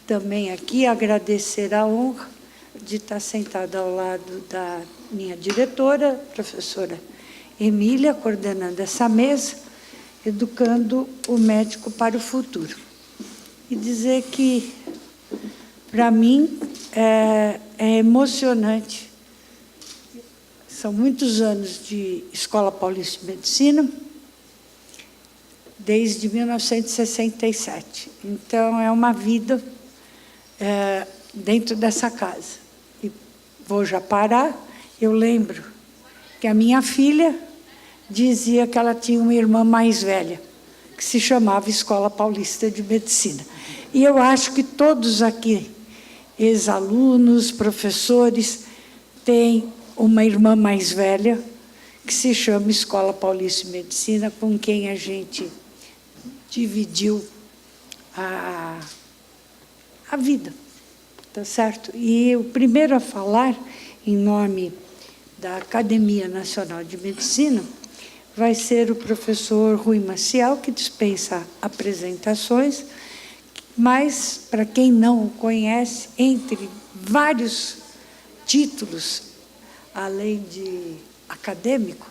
também aqui agradecer a honra de estar sentada ao lado da minha diretora, professora Emília, coordenando essa mesa, educando o médico para o futuro. E dizer que, para mim, é emocionante. São muitos anos de Escola Paulista de Medicina, desde 1967. Então, é uma vida dentro dessa casa. E vou já parar. Eu lembro que a minha filha dizia que ela tinha uma irmã mais velha, que se chamava Escola Paulista de Medicina. E eu acho que todos aqui, ex-alunos, professores, têm uma irmã mais velha, que se chama Escola Paulista de Medicina, com quem a gente dividiu a vida, tá certo? E o primeiro a falar, em nome da Academia Nacional de Medicina, vai ser o professor Rui Maciel, que dispensa apresentações, mas, para quem não o conhece, entre vários títulos, além de acadêmico,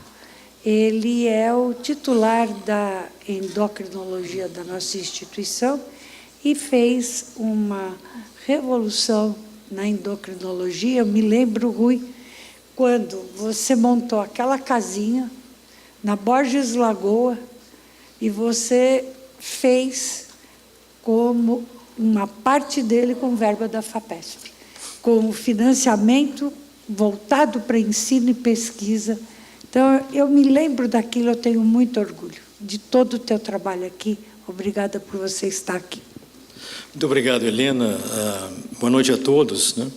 ele é o titular da endocrinologia da nossa instituição e fez uma revolução na endocrinologia. Eu me lembro, Rui, quando você montou aquela casinha na Borges Lagoa e você fez como uma parte dele com verba da FAPESP, com financiamento voltado para ensino e pesquisa. Então, eu me lembro daquilo, eu tenho muito orgulho de todo o teu trabalho aqui. Obrigada por você estar aqui. Muito obrigado, Helena. Boa noite a todos, né?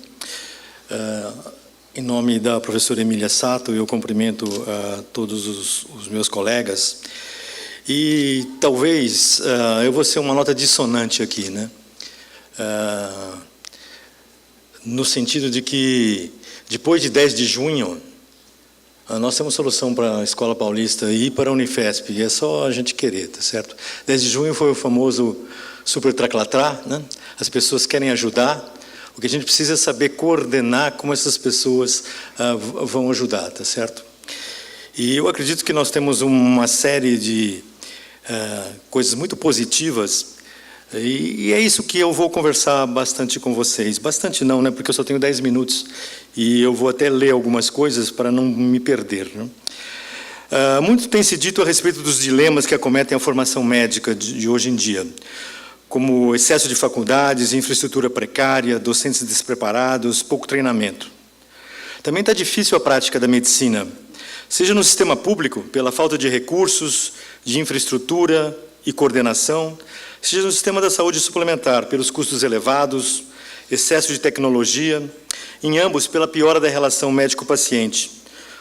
Em nome da professora Emília Sato, eu cumprimento todos os meus colegas. E talvez eu vou ser uma nota dissonante aqui, né? No sentido de que, depois de 10 de junho, nós temos solução para a Escola Paulista e para a Unifesp, e é só a gente querer, tá certo? 10 de junho foi o famoso super traclatrá, né? As pessoas querem ajudar. O que a gente precisa é saber coordenar como essas pessoas vão ajudar, tá certo? E eu acredito que nós temos uma série de coisas muito positivas, e é isso que eu vou conversar bastante com vocês. Bastante não, né? Porque eu só tenho 10 minutos, e eu vou até ler algumas coisas para não me perder, né? Muito tem se dito a respeito dos dilemas que acometem a formação médica de hoje em dia, como excesso de faculdades, infraestrutura precária, docentes despreparados, pouco treinamento. Também está difícil a prática da medicina, seja no sistema público, pela falta de recursos, de infraestrutura e coordenação, seja no sistema da saúde suplementar, pelos custos elevados, excesso de tecnologia, em ambos pela piora da relação médico-paciente,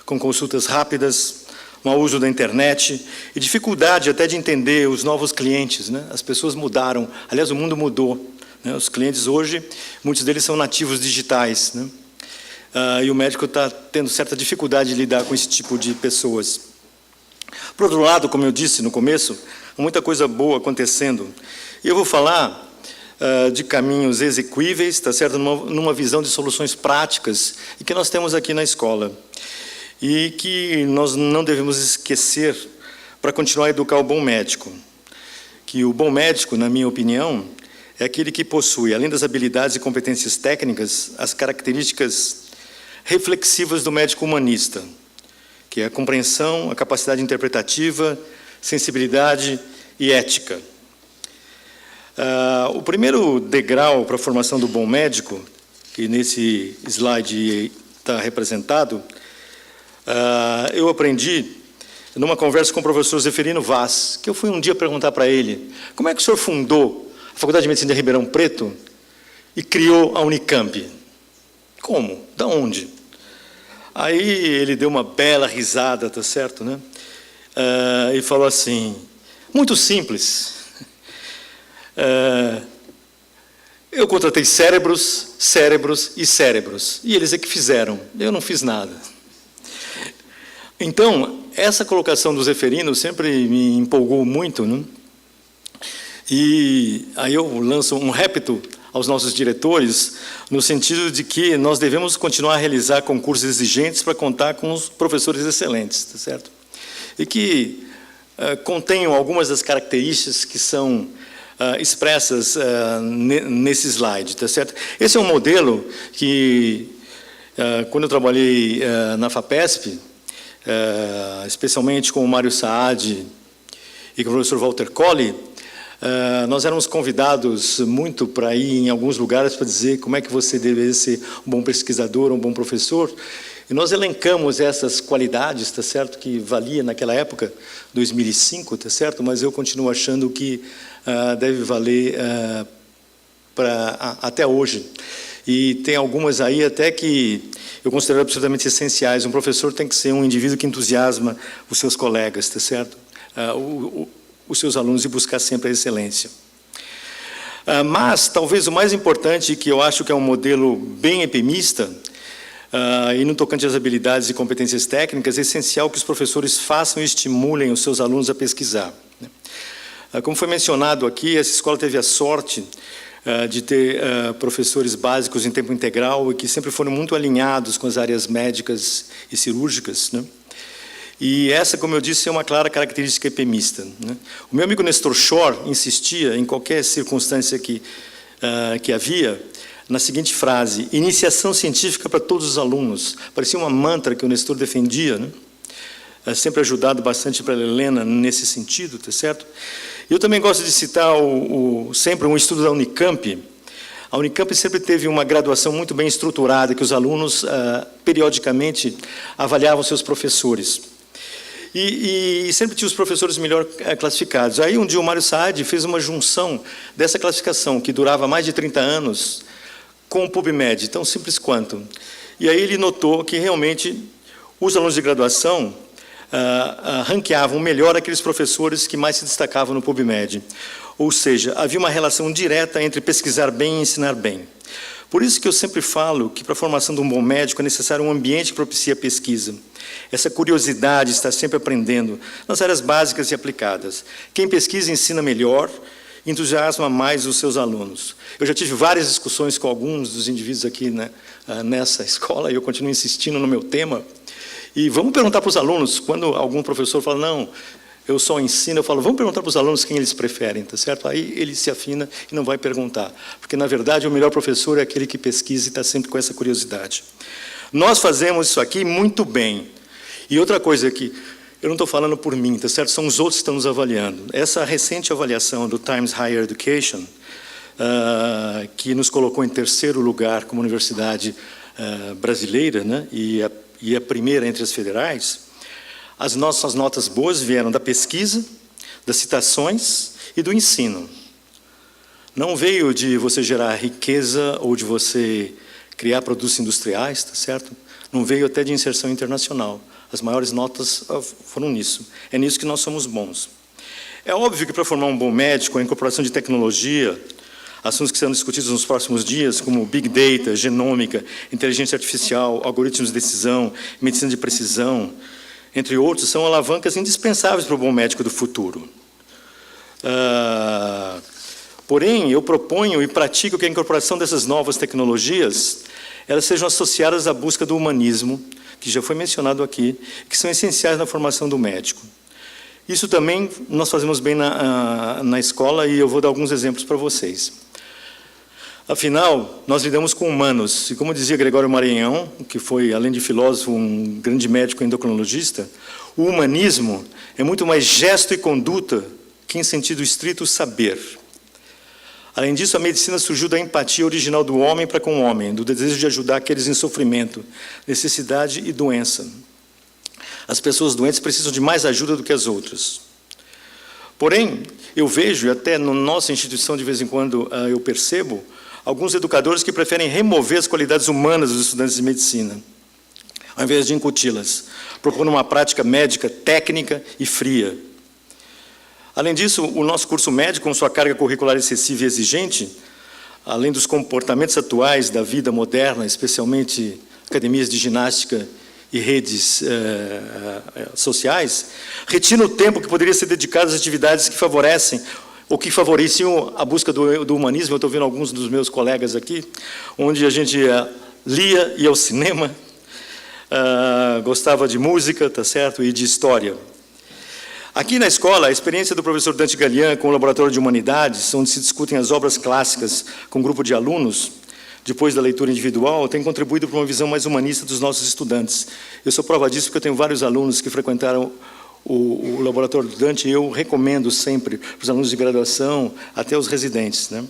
com consultas rápidas, mau uso da internet e dificuldade até de entender os novos clientes, né? As pessoas mudaram, aliás, o mundo mudou, né? Os clientes hoje, muitos deles são nativos digitais, né? E o médico está tendo certa dificuldade de lidar com esse tipo de pessoas. Por outro lado, como eu disse no começo, muita coisa boa acontecendo. E eu vou falar de caminhos exequíveis, tá certo? Numa visão de soluções práticas e que nós temos aqui na escola. E que nós não devemos esquecer para continuar a educar o bom médico. Que o bom médico, na minha opinião, é aquele que possui, além das habilidades e competências técnicas, as características reflexivas do médico humanista, que é a compreensão, a capacidade interpretativa, sensibilidade e ética. O primeiro degrau para a formação do bom médico, que nesse slide está representado, eu aprendi numa conversa com o professor Zeferino Vaz, que eu fui um dia perguntar para ele, como é que o senhor fundou a Faculdade de Medicina de Ribeirão Preto e criou a Unicamp? Como? Da onde? Aí ele deu uma bela risada, tá certo, né? E falou assim, muito simples. Eu contratei cérebros, cérebros e cérebros, e eles é que fizeram, eu não fiz nada. Então, essa colocação do Zeferino sempre me empolgou muito, né? E aí eu lanço um repto aos nossos diretores, no sentido de que nós devemos continuar a realizar concursos exigentes para contar com os professores excelentes, tá certo? E que contenham algumas das características que são expressas nesse slide, tá certo? Esse é um modelo que, quando eu trabalhei na FAPESP, especialmente com o Mário Saad e com o professor Walter Colli, nós éramos convidados muito para ir em alguns lugares para dizer como é que você deveria ser um bom pesquisador, um bom professor. E nós elencamos essas qualidades, tá certo, que valia naquela época, 2005, tá certo, mas eu continuo achando que deve valer até hoje. E tem algumas aí até que eu considero absolutamente essenciais. Um professor tem que ser um indivíduo que entusiasma os seus colegas, tá certo? Os seus alunos, e buscar sempre a excelência. Mas, talvez o mais importante, que eu acho que é um modelo bem EPMista, e no tocante às habilidades e competências técnicas, é essencial que os professores façam e estimulem os seus alunos a pesquisar. Como foi mencionado aqui, essa escola teve a sorte de ter professores básicos em tempo integral e que sempre foram muito alinhados com as áreas médicas e cirúrgicas, né? E essa, como eu disse, é uma clara característica EPMista, né? O meu amigo Nestor Shore insistia, em qualquer circunstância que havia, na seguinte frase: iniciação científica para todos os alunos. Parecia uma mantra que o Nestor defendia, né? Sempre ajudado bastante para a Helena nesse sentido, tá certo? Eu também gosto de citar sempre um estudo da Unicamp. A Unicamp sempre teve uma graduação muito bem estruturada, que os alunos periodicamente avaliavam seus professores. E sempre tinha os professores melhor classificados. Aí um dia o Mário Saad fez uma junção dessa classificação, que durava mais de 30 anos, com o PubMed, tão simples quanto. E aí ele notou que realmente os alunos de graduação ranqueavam melhor aqueles professores que mais se destacavam no PubMed. Ou seja, havia uma relação direta entre pesquisar bem e ensinar bem. Por isso que eu sempre falo que para a formação de um bom médico é necessário um ambiente que propicie a pesquisa. Essa curiosidade, está sempre aprendendo, nas áreas básicas e aplicadas. Quem pesquisa ensina melhor, entusiasma mais os seus alunos. Eu já tive várias discussões com alguns dos indivíduos aqui, né, nessa escola, e eu continuo insistindo no meu tema. E vamos perguntar para os alunos, quando algum professor fala, não, eu só ensino, eu falo, vamos perguntar para os alunos quem eles preferem, tá certo? Aí ele se afina e não vai perguntar. Porque, na verdade, o melhor professor é aquele que pesquisa e está sempre com essa curiosidade. Nós fazemos isso aqui muito bem. E outra coisa que eu não estou falando por mim, tá certo? São os outros que estão nos avaliando. Essa recente avaliação do Times Higher Education, que nos colocou em 3º lugar como universidade brasileira, né? E a primeira entre as federais, as nossas notas boas vieram da pesquisa, das citações e do ensino. Não veio de você gerar riqueza ou de você criar produtos industriais, tá certo? Não veio até de inserção internacional. As maiores notas foram nisso. É nisso que nós somos bons. É óbvio que para formar um bom médico, a incorporação de tecnologia, assuntos que serão discutidos nos próximos dias, como Big Data, genômica, inteligência artificial, algoritmos de decisão, medicina de precisão, entre outros, são alavancas indispensáveis para o bom médico do futuro. Porém, eu proponho e pratico que a incorporação dessas novas tecnologias, elas sejam associadas à busca do humanismo, que já foi mencionado aqui, que são essenciais na formação do médico. Isso também nós fazemos bem na escola, e eu vou dar alguns exemplos para vocês. Afinal, nós lidamos com humanos, e como dizia Gregório Maranhão, que foi, além de filósofo, um grande médico endocrinologista, o humanismo é muito mais gesto e conduta que, em sentido estrito, saber. Além disso, a medicina surgiu da empatia original do homem para com o homem, do desejo de ajudar aqueles em sofrimento, necessidade e doença. As pessoas doentes precisam de mais ajuda do que as outras. Porém, eu vejo, e até na nossa instituição de vez em quando eu percebo, alguns educadores que preferem remover as qualidades humanas dos estudantes de medicina, ao invés de incuti-las, propondo uma prática médica técnica e fria. Além disso, o nosso curso médico, com sua carga curricular excessiva e exigente, além dos comportamentos atuais da vida moderna, especialmente academias de ginástica e redes sociais, retira o tempo que poderia ser dedicado às atividades que favorecem ou que favoreciam a busca do humanismo. Eu estou vendo alguns dos meus colegas aqui, onde a gente lia, ia ao cinema, gostava de música, tá certo, e de história. Aqui na escola, a experiência do professor Dante Gallian com o Laboratório de Humanidades, onde se discutem as obras clássicas com um grupo de alunos, depois da leitura individual, tem contribuído para uma visão mais humanista dos nossos estudantes. Eu sou prova disso porque eu tenho vários alunos que frequentaram o Laboratório do Dante, e eu recomendo sempre para os alunos de graduação, até os residentes, né?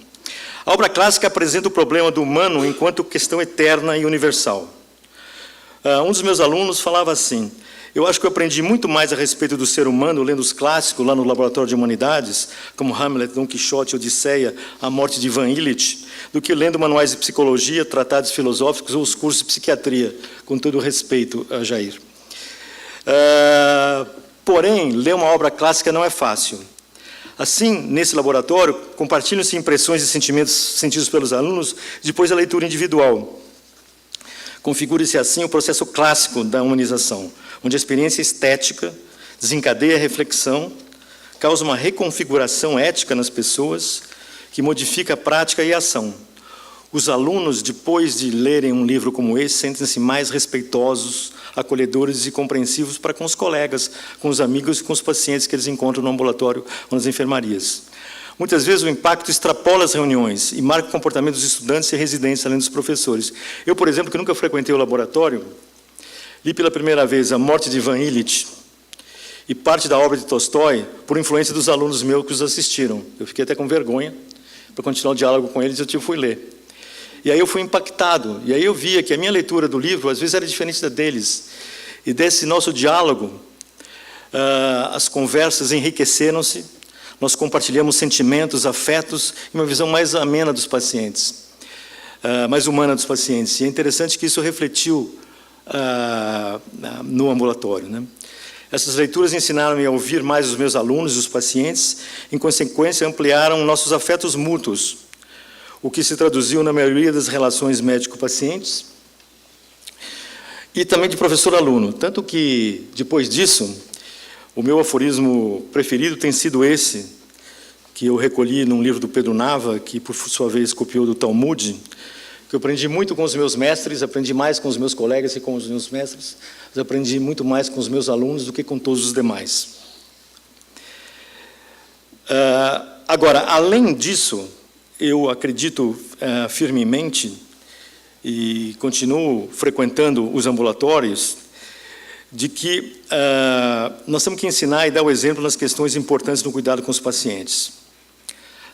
A obra clássica apresenta o problema do humano enquanto questão eterna e universal. Um dos meus alunos falava assim: eu acho que eu aprendi muito mais a respeito do ser humano lendo os clássicos lá no Laboratório de Humanidades, como Hamlet, Dom Quixote, Odisseia, A Morte de Ivan Illich, do que lendo manuais de psicologia, tratados filosóficos ou os cursos de psiquiatria, com todo o respeito a Jair. Porém, ler uma obra clássica não é fácil. Assim, nesse laboratório, compartilham-se impressões e sentimentos sentidos pelos alunos depois da leitura individual. Configura-se assim o processo clássico da humanização, onde a experiência estética desencadeia a reflexão, causa uma reconfiguração ética nas pessoas, que modifica a prática e a ação. Os alunos, depois de lerem um livro como esse, sentem-se mais respeitosos, acolhedores e compreensivos para com os colegas, com os amigos e com os pacientes que eles encontram no ambulatório ou nas enfermarias. Muitas vezes o impacto extrapola as reuniões e marca o comportamento dos estudantes e residentes, além dos professores. Eu, por exemplo, que nunca frequentei o laboratório, li pela primeira vez A Morte de Ivan Illich e parte da obra de Tolstói por influência dos alunos meus que os assistiram. Eu fiquei até com vergonha, para continuar o diálogo com eles, eu fui ler. E aí eu fui impactado, e aí eu via que a minha leitura do livro, às vezes, era diferente da deles. E desse nosso diálogo, as conversas enriqueceram-se, nós compartilhamos sentimentos, afetos e uma visão mais amena dos pacientes, mais humana dos pacientes. E é interessante que isso refletiu no ambulatório, né? Essas leituras ensinaram-me a ouvir mais os meus alunos e os pacientes, em consequência, ampliaram nossos afetos mútuos, o que se traduziu na maioria das relações médico-pacientes, e também de professor-aluno. Tanto que, depois disso, o meu aforismo preferido tem sido esse, que eu recolhi num livro do Pedro Nava, que, por sua vez, copiou do Talmud, que eu aprendi muito com os meus mestres, aprendi mais com os meus colegas e com os meus mestres, mas aprendi muito mais com os meus alunos do que com todos os demais. Agora, além disso, eu acredito firmemente e continuo frequentando os ambulatórios, de que nós temos que ensinar e dar o exemplo nas questões importantes do cuidado com os pacientes.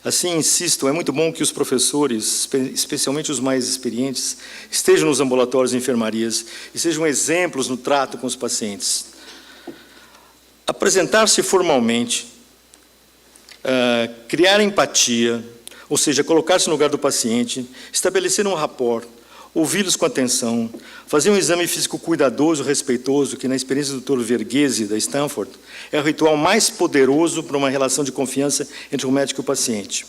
Assim, insisto, é muito bom que os professores, especialmente os mais experientes, estejam nos ambulatórios e enfermarias e sejam exemplos no trato com os pacientes. Apresentar-se formalmente, criar empatia, ou seja, colocar-se no lugar do paciente, estabelecer um rapport, ouvi-los com atenção, fazer um exame físico cuidadoso, respeitoso, que na experiência do Dr. Verghese, da Stanford, é o ritual mais poderoso para uma relação de confiança entre o médico e o paciente.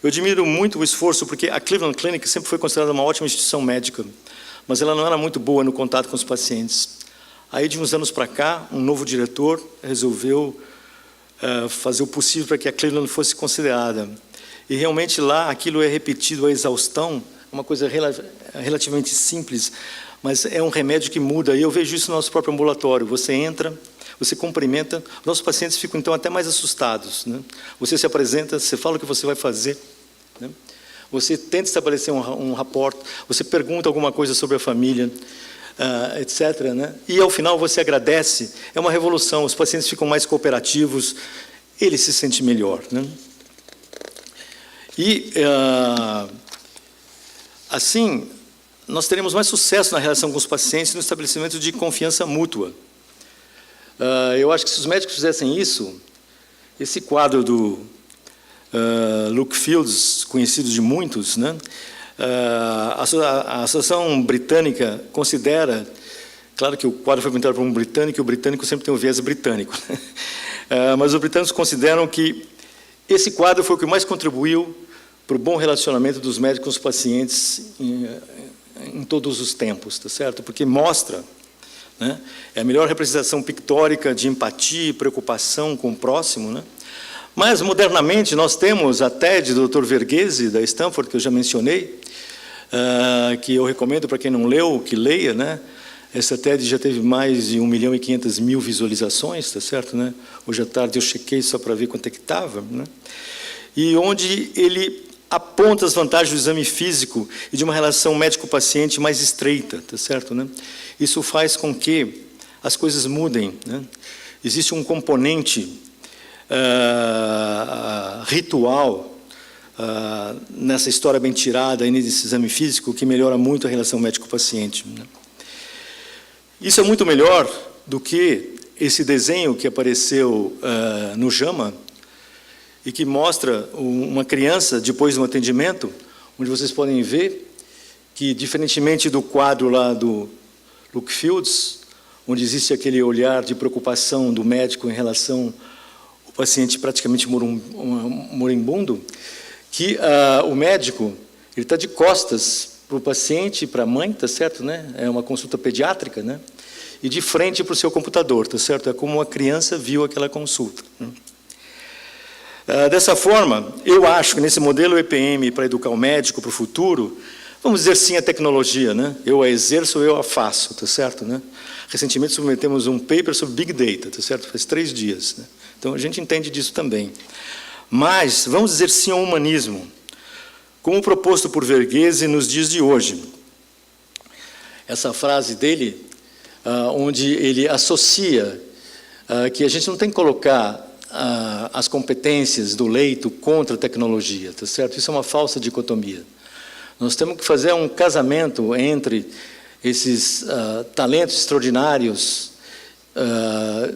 Eu admiro muito o esforço, porque a Cleveland Clinic sempre foi considerada uma ótima instituição médica, mas ela não era muito boa no contato com os pacientes. Aí, de uns anos para cá, um novo diretor resolveu fazer o possível para que a Cleveland fosse considerada. E realmente lá aquilo é repetido à exaustão, uma coisa relativamente simples, mas é um remédio que muda. E eu vejo isso no nosso próprio ambulatório. Você entra, você cumprimenta, nossos pacientes ficam então até mais assustados, né? Você se apresenta, você fala o que você vai fazer, né? Você tenta estabelecer um rapport, você pergunta alguma coisa sobre a família, etc., né? E ao final você agradece. É uma revolução, os pacientes ficam mais cooperativos, ele se sente melhor, né? E, assim, nós teremos mais sucesso na relação com os pacientes no estabelecimento de confiança mútua. Eu acho que se os médicos fizessem isso, esse quadro do Luke Fields, conhecido de muitos, né? A Associação Britânica considera, claro que o quadro foi pintado por um britânico, e o britânico sempre tem um viés britânico, né? Mas os britânicos consideram que esse quadro foi o que mais contribuiu para o bom relacionamento dos médicos com os pacientes em todos os tempos, tá certo? Porque mostra, é a melhor representação pictórica de empatia e preocupação com o próximo, né? Mas, modernamente, nós temos a TED do Dr. Verghese, da Stanford, que eu já mencionei, que eu recomendo para quem não leu, que leia, né? Essa TED já teve mais de 1.500.000 visualizações, tá certo, né? Hoje à tarde eu chequei só para ver quanto é que estava, né? E onde ele aponta as vantagens do exame físico e de uma relação médico-paciente mais estreita, tá certo, né? Isso faz com que as coisas mudem, né? Existe um componente ritual nessa história bem tirada aí nesse exame físico que melhora muito a relação médico-paciente, né? Isso é muito melhor do que esse desenho que apareceu no JAMA e que mostra uma criança depois de um atendimento, onde vocês podem ver que, diferentemente do quadro lá do Luke Fields, onde existe aquele olhar de preocupação do médico em relação ao paciente praticamente moribundo, que o médico ele está de costas para o paciente, para a mãe, tá certo, né? É uma consulta pediátrica, né? E de frente para o seu computador, tá certo? É como uma criança viu aquela consulta, né? Dessa forma, eu acho que nesse modelo EPM para educar o médico para o futuro, vamos dizer sim a tecnologia, né? Eu a exerço, eu a faço, tá certo, né? Recentemente submetemos um paper sobre Big Data, tá certo? Faz 3 dias, né? Então a gente entende disso também. Mas vamos dizer sim ao humanismo, como proposto por Verghese nos dias de hoje. Essa frase dele, onde ele associa que a gente não tem que colocar as competências do leito contra a tecnologia, tá certo? Isso é uma falsa dicotomia. Nós temos que fazer um casamento entre esses talentos extraordinários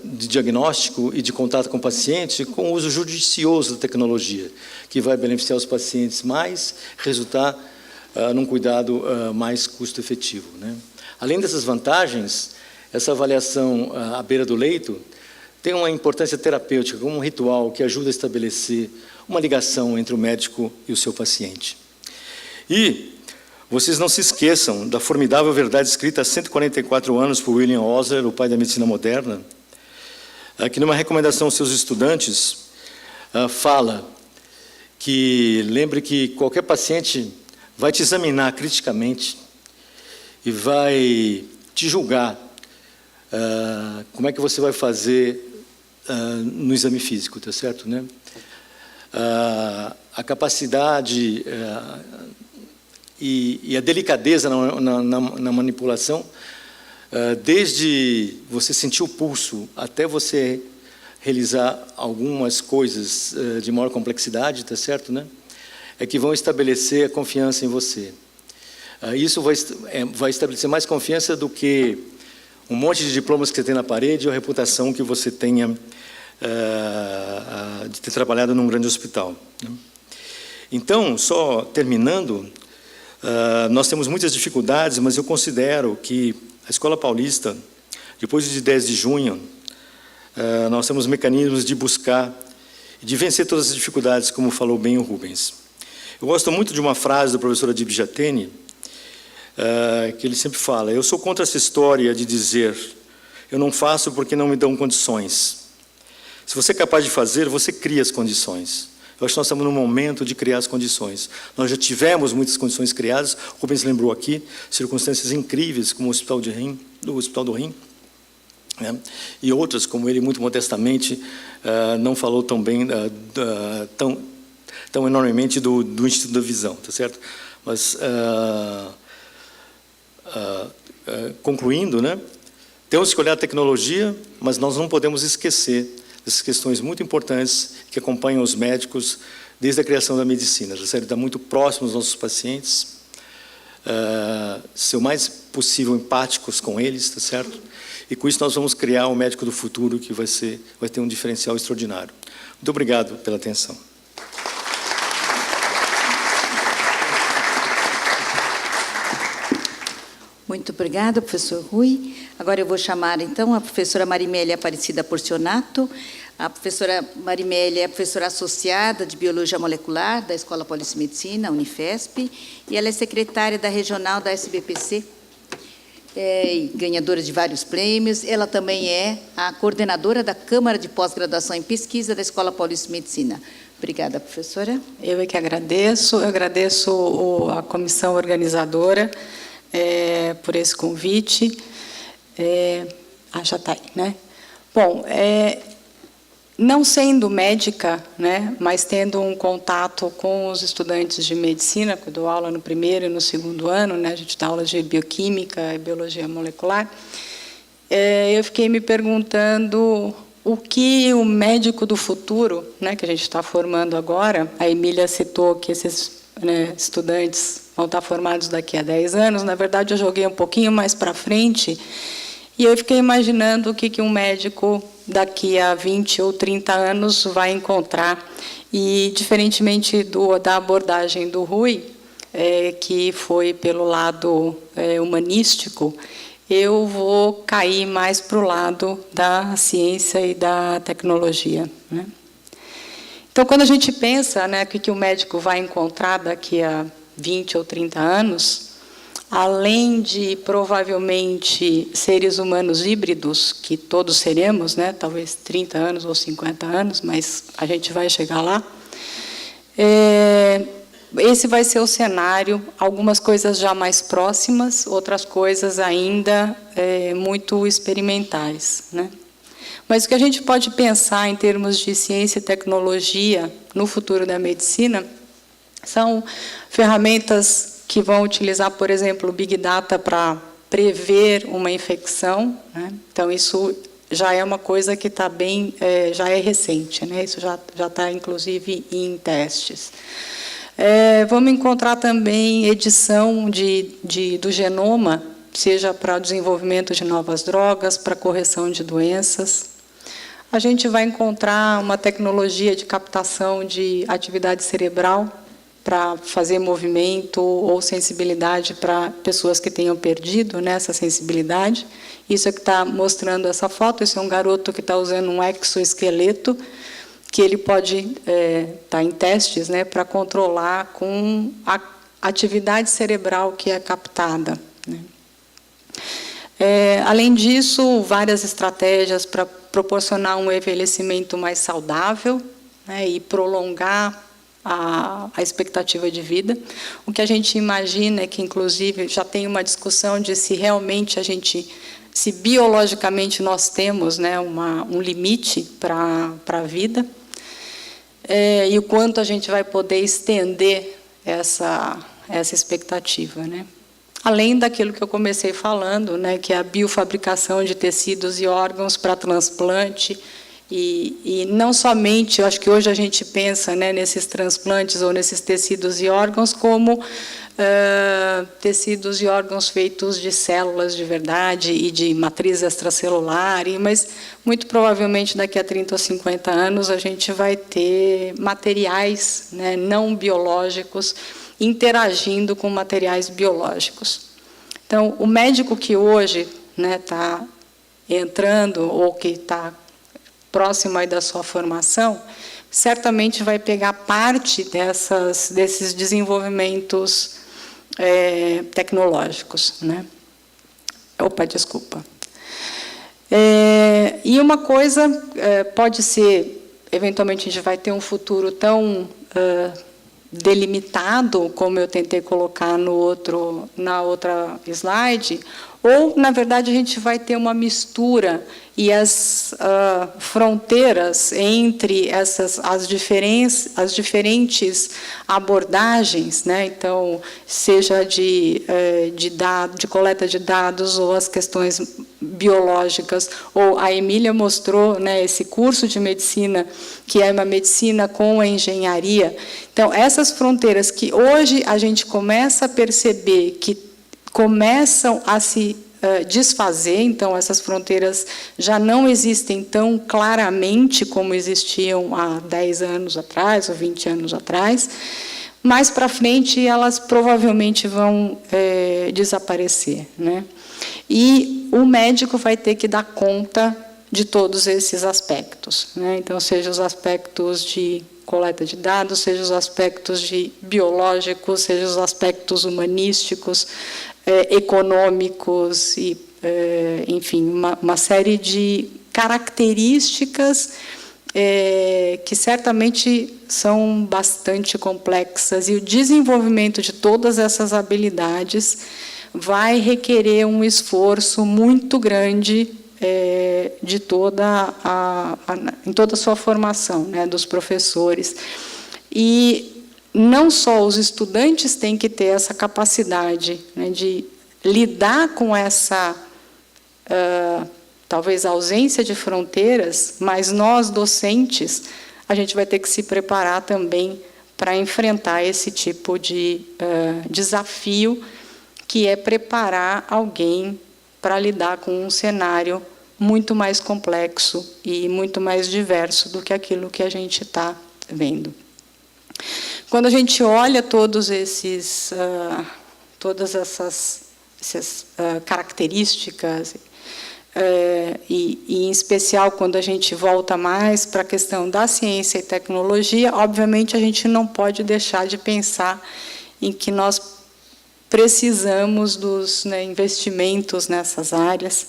de diagnóstico e de contato com o paciente, com o uso judicioso da tecnologia, que vai beneficiar os pacientes mais, resultar num cuidado mais custo-efetivo, né? Além dessas vantagens, essa avaliação à beira do leito tem uma importância terapêutica, como um ritual que ajuda a estabelecer uma ligação entre o médico e o seu paciente. E vocês não se esqueçam da formidável verdade escrita há 144 anos por William Osler, o pai da medicina moderna, que numa recomendação aos seus estudantes, fala que lembre que qualquer paciente vai te examinar criticamente e vai te julgar como é que você vai fazer no exame físico, tá certo, né? A capacidade e a delicadeza na manipulação, desde você sentir o pulso até você realizar algumas coisas de maior complexidade, tá certo, né? É que vão estabelecer a confiança em você. Isso vai estabelecer mais confiança do que um monte de diplomas que você tem na parede ou a reputação que você tenha de ter trabalhado num grande hospital, né? Então, só terminando, nós temos muitas dificuldades, mas eu considero que a Escola Paulista, depois de 10 de junho, nós temos mecanismos de buscar e de vencer todas as dificuldades, como falou bem o Rubens. Eu gosto muito de uma frase do professor Adib Jatene, que ele sempre fala: eu sou contra essa história de dizer eu não faço porque não me dão condições. Se você é capaz de fazer, você cria as condições. Eu acho que nós estamos num momento de criar as condições. Nós já tivemos muitas condições criadas, o Rubens lembrou aqui, circunstâncias incríveis, como o Hospital do Rim, né? E outras, como ele muito modestamente não falou tão bem, tão enormemente do Instituto da Visão, tá certo? Mas, concluindo, né? Temos que olhar a tecnologia, mas nós não podemos esquecer essas questões muito importantes que acompanham os médicos desde a criação da medicina. A série está muito próximo aos nossos pacientes, ser o mais possível empáticos com eles, tá certo? E com isso nós vamos criar o médico do futuro que vai ter um diferencial extraordinário. Muito obrigado pela atenção. Muito obrigada, professor Rui. Agora eu vou chamar, então, a professora Marimélia Aparecida Porcionato. A professora Marimélia é professora associada de Biologia Molecular da Escola Paulista de Medicina, Unifesp, e ela é secretária da Regional da SBPC. e ganhadora de vários prêmios. Ela também é a coordenadora da Câmara de Pós-Graduação em Pesquisa da Escola Paulista de Medicina. Obrigada, professora. Eu é que agradeço. Eu agradeço a comissão organizadora por esse convite. Já está aí, né? Bom, não sendo médica, né, mas tendo um contato com os estudantes de medicina, que eu dou aula no primeiro e no segundo ano, né, a gente dá aula de bioquímica e biologia molecular, eu fiquei me perguntando o que o médico do futuro, né, que a gente está formando agora, a Emília citou que esses, né, estudantes vão estar formados daqui a 10 anos, na verdade eu joguei um pouquinho mais para frente, e eu fiquei imaginando o que um médico daqui a 20 ou 30 anos vai encontrar. E, diferentemente da abordagem do Rui, que foi pelo lado humanístico, eu vou cair mais para o lado da ciência e da tecnologia, né? Então, quando a gente pensa, né, o que o médico vai encontrar daqui a 20 ou 30 anos, além de, provavelmente, seres humanos híbridos, que todos seremos, né, talvez 30 anos ou 50 anos, mas a gente vai chegar lá, esse vai ser o cenário, algumas coisas já mais próximas, outras coisas ainda muito experimentais, né? Mas o que a gente pode pensar em termos de ciência e tecnologia no futuro da medicina são ferramentas que vão utilizar, por exemplo, o Big Data para prever uma infecção, né? Então, isso já é uma coisa que está bem, já é recente, né? Isso já está, inclusive, em testes. Vamos encontrar também edição do genoma, seja para o desenvolvimento de novas drogas, para correção de doenças. A gente vai encontrar uma tecnologia de captação de atividade cerebral para fazer movimento ou sensibilidade para pessoas que tenham perdido, né, essa sensibilidade. Isso é que está mostrando essa foto. Esse é um garoto que está usando um exoesqueleto, que ele pode estar em testes, né, para controlar com a atividade cerebral que é captada, né. Além disso, várias estratégias para proporcionar um envelhecimento mais saudável, né, e prolongar a expectativa de vida. O que a gente imagina é que, inclusive, já tem uma discussão de se realmente se biologicamente nós temos, né, um limite para a vida, e o quanto a gente vai poder estender essa expectativa, né? Além daquilo que eu comecei falando, né, que é a biofabricação de tecidos e órgãos para transplante. E não somente, eu acho que hoje a gente pensa, né, nesses transplantes ou nesses tecidos e órgãos como tecidos e órgãos feitos de células de verdade e de matriz extracelular, mas muito provavelmente daqui a 30 ou 50 anos a gente vai ter materiais, né, não biológicos interagindo com materiais biológicos. Então, o médico que hoje está entrando ou que está próximo aí da sua formação, certamente vai pegar parte desses desenvolvimentos tecnológicos, né? Opa, desculpa. E uma coisa pode ser, eventualmente a gente vai ter um futuro tão delimitado, como eu tentei colocar na outra slide, ou, na verdade, a gente vai ter uma mistura e as fronteiras entre as diferentes abordagens, né? Então, seja de coleta de dados ou as questões biológicas, ou a Emília mostrou, né, esse curso de medicina, que é uma medicina com a engenharia. Então, essas fronteiras que hoje a gente começa a perceber que começam a se desfazer, então essas fronteiras já não existem tão claramente como existiam há 10 anos atrás ou 20 anos atrás. Mais para frente, elas provavelmente vão desaparecer, né? E o médico vai ter que dar conta de todos esses aspectos, né? Então, seja os aspectos de coleta de dados, seja os aspectos biológicos, seja os aspectos humanísticos, econômicos e, enfim, uma série de características que certamente são bastante complexas, e o desenvolvimento de todas essas habilidades vai requerer um esforço muito grande de em toda a sua formação, né, dos professores. E não só os estudantes têm que ter essa capacidade, né, de lidar com essa, talvez, ausência de fronteiras, mas nós, docentes, a gente vai ter que se preparar também para enfrentar esse tipo de desafio, que é preparar alguém para lidar com um cenário muito mais complexo e muito mais diverso do que aquilo que a gente está vendo. Quando a gente olha todas essas características, e, em especial, quando a gente volta mais para a questão da ciência e tecnologia, obviamente, a gente não pode deixar de pensar em que nós precisamos dos, né, investimentos nessas áreas.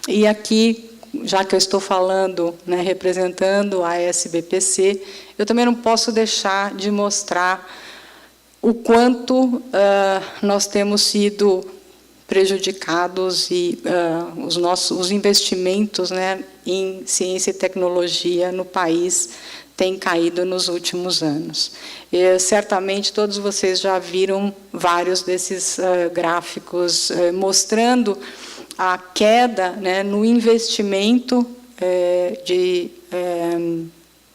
E aqui, já que eu estou falando, né, representando a SBPC, eu também não posso deixar de mostrar o quanto nós temos sido prejudicados e os investimentos, né, em ciência e tecnologia no país têm caído nos últimos anos. E, certamente, todos vocês já viram vários desses gráficos mostrando a queda, né, no investimento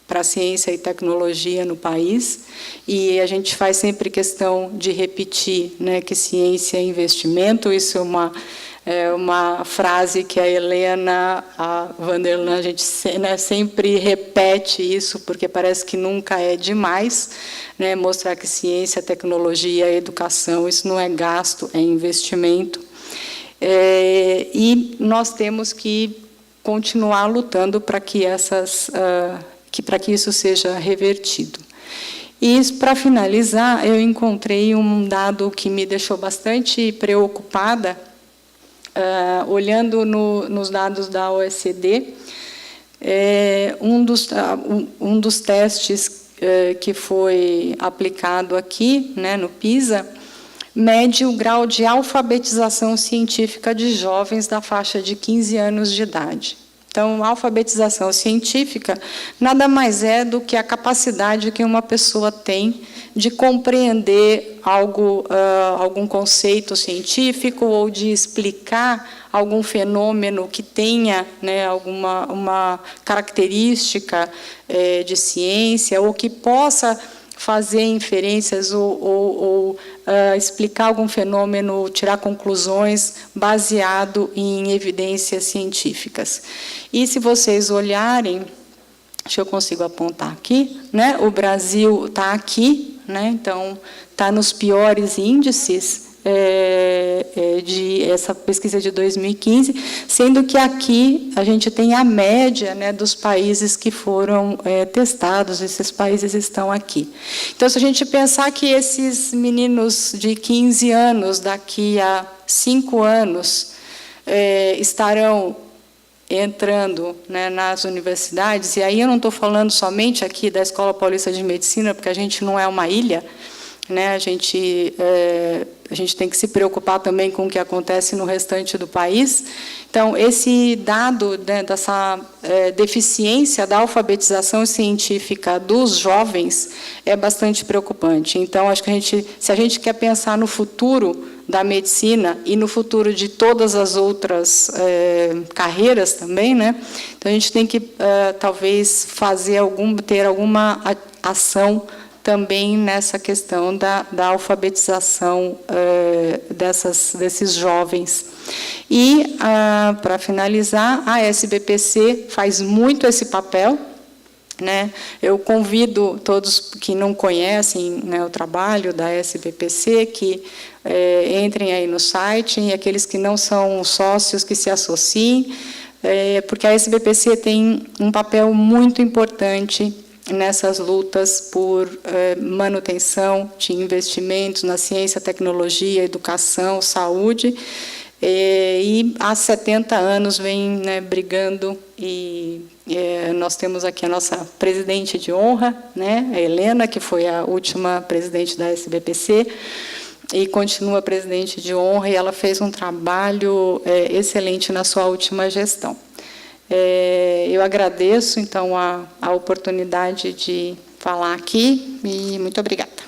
para a ciência e tecnologia no país, e a gente faz sempre questão de repetir, né, que ciência é investimento. Isso é uma frase que a Helena, a Vanderlan, a gente, né, sempre repete isso, porque parece que nunca é demais, né, mostrar que ciência, tecnologia, educação, isso não é gasto, é investimento. E nós temos que continuar lutando para que isso seja revertido. E, para finalizar, eu encontrei um dado que me deixou bastante preocupada, olhando nos dados da OECD. Um dos testes que foi aplicado aqui, né, no PISA, mede o grau de alfabetização científica de jovens da faixa de 15 anos de idade. Então, a alfabetização científica nada mais é do que a capacidade que uma pessoa tem de compreender algum conceito científico ou de explicar algum fenômeno que tenha, né, uma característica de ciência, ou que possa fazer inferências ou explicar algum fenômeno, tirar conclusões baseado em evidências científicas. E, se vocês olharem, acho que eu consigo apontar aqui, né? O Brasil está aqui, né? Então, está nos piores índices de essa pesquisa de 2015, sendo que aqui a gente tem a média, né, dos países que foram testados. Esses países estão aqui. Então, se a gente pensar que esses meninos de 15 anos, daqui a 5 anos, estarão entrando, né, nas universidades, e aí eu não estou falando somente aqui da Escola Paulista de Medicina, porque a gente não é uma ilha, né, a gente tem que se preocupar também com o que acontece no restante do país. Então, esse dado, né, dessa deficiência da alfabetização científica dos jovens é bastante preocupante. Então, acho que se a gente quer pensar no futuro da medicina e no futuro de todas as outras carreiras também, né, então a gente tem que talvez ter alguma ação também nessa questão da alfabetização desses jovens. E, para finalizar, a SBPC faz muito esse papel, né? Eu convido todos que não conhecem, né, o trabalho da SBPC, que entrem aí no site, e aqueles que não são sócios, que se associem, porque a SBPC tem um papel muito importante nessas lutas por manutenção de investimentos na ciência, tecnologia, educação, saúde, e há 70 anos vem, né, brigando, e nós temos aqui a nossa presidente de honra, né, a Helena, que foi a última presidente da SBPC, e continua presidente de honra, e ela fez um trabalho excelente na sua última gestão. Eu agradeço, então, a oportunidade de falar aqui, e muito obrigada.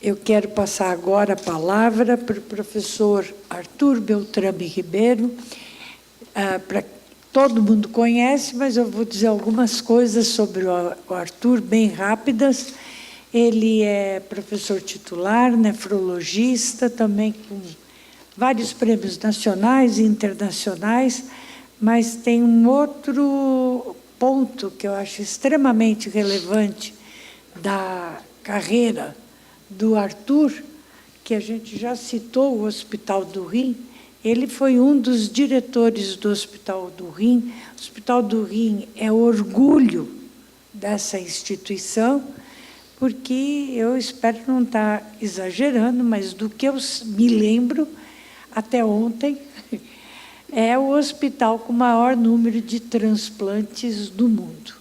Eu quero passar agora a palavra para o professor Arthur Beltrame Ribeiro. Todo mundo conhece, mas eu vou dizer algumas coisas sobre o Arthur, bem rápidas. Ele é professor titular, nefrologista, também com vários prêmios nacionais e internacionais, mas tem um outro ponto que eu acho extremamente relevante da carreira do Arthur, que a gente já citou, o Hospital do Rim. Ele foi um dos diretores do Hospital do Rim. O Hospital do Rim é orgulho dessa instituição, porque eu espero não estar exagerando, mas do que eu me lembro até ontem, é o hospital com o maior número de transplantes do mundo,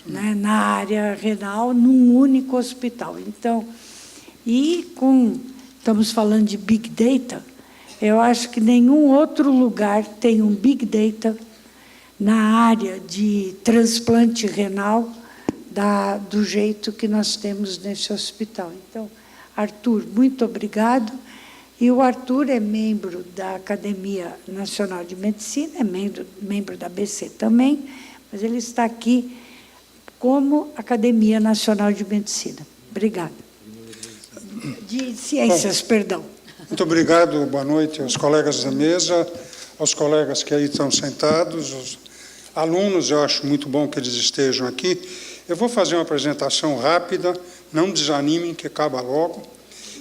né, na área renal, num único hospital. Então, estamos falando de Big Data, eu acho que nenhum outro lugar tem um Big Data na área de transplante renal do jeito que nós temos nesse hospital. Então, Arthur, muito obrigado. E o Arthur é membro da Academia Nacional de Medicina, é membro da ABC também, mas ele está aqui como Academia Nacional de Medicina. Obrigada. De Ciências, perdão. Muito obrigado, boa noite aos colegas da mesa, aos colegas que aí estão sentados, os alunos, eu acho muito bom que eles estejam aqui. Eu vou fazer uma apresentação rápida, não desanimem, que acaba logo,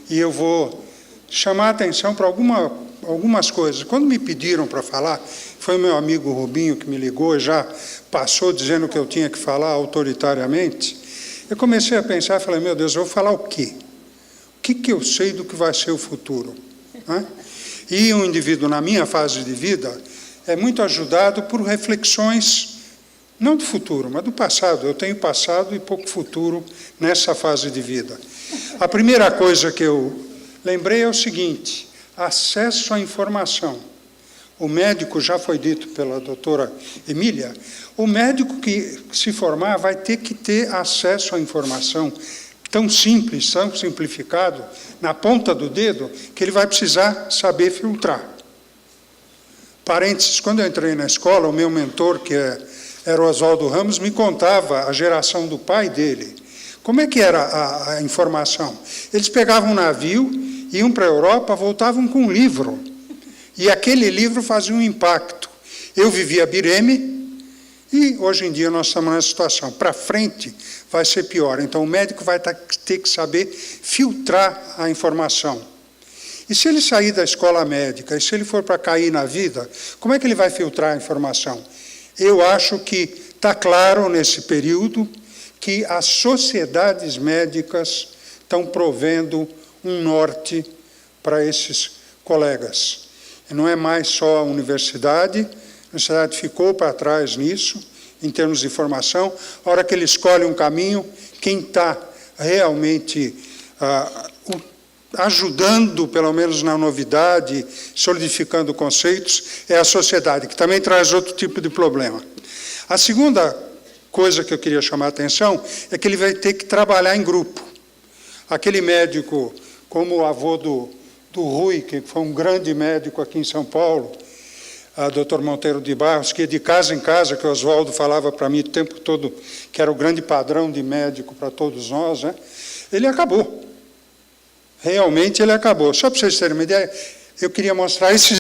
e eu vou chamar a atenção para algumas coisas. Quando me pediram para falar, foi o meu amigo Rubinho que me ligou e já passou dizendo que eu tinha que falar autoritariamente. Eu comecei a pensar, falei, meu Deus, eu vou falar o quê? O que eu sei do que vai ser o futuro? Né? E um indivíduo, na minha fase de vida, é muito ajudado por reflexões, não do futuro, mas do passado. Eu tenho passado e pouco futuro nessa fase de vida. A primeira coisa que eu lembrei é o seguinte: acesso à informação. O médico, já foi dito pela doutora Emília, o médico que se formar vai ter que ter acesso à informação tão simples, tão simplificado, na ponta do dedo, que ele vai precisar saber filtrar. Parênteses, quando eu entrei na escola, o meu mentor, que era o Oswaldo Ramos, me contava a geração do pai dele. Como é que era a informação? Eles pegavam um navio, iam para a Europa, voltavam com um livro. E aquele livro fazia um impacto. Eu vivia Bireme, e hoje em dia nós estamos nessa situação. Para frente vai ser pior. Então o médico vai ter que saber filtrar a informação. E se ele sair da escola médica, e se ele for para cair na vida, como é que ele vai filtrar a informação? Eu acho que está claro nesse período que as sociedades médicas estão provendo um norte para esses colegas. E não é mais só a universidade ficou para trás nisso, em termos de formação. A hora que ele escolhe um caminho, quem está realmente ajudando, pelo menos na novidade, solidificando conceitos, é a sociedade, que também traz outro tipo de problema. A segunda coisa que eu queria chamar a atenção é que ele vai ter que trabalhar em grupo. Aquele médico, como o avô do Rui, que foi um grande médico aqui em São Paulo, a doutor Monteiro de Barros, que ia de casa em casa, que o Oswaldo falava para mim o tempo todo, que era o grande padrão de médico para todos nós, né? Ele acabou. Realmente ele acabou. Só para vocês terem uma ideia, eu queria mostrar esses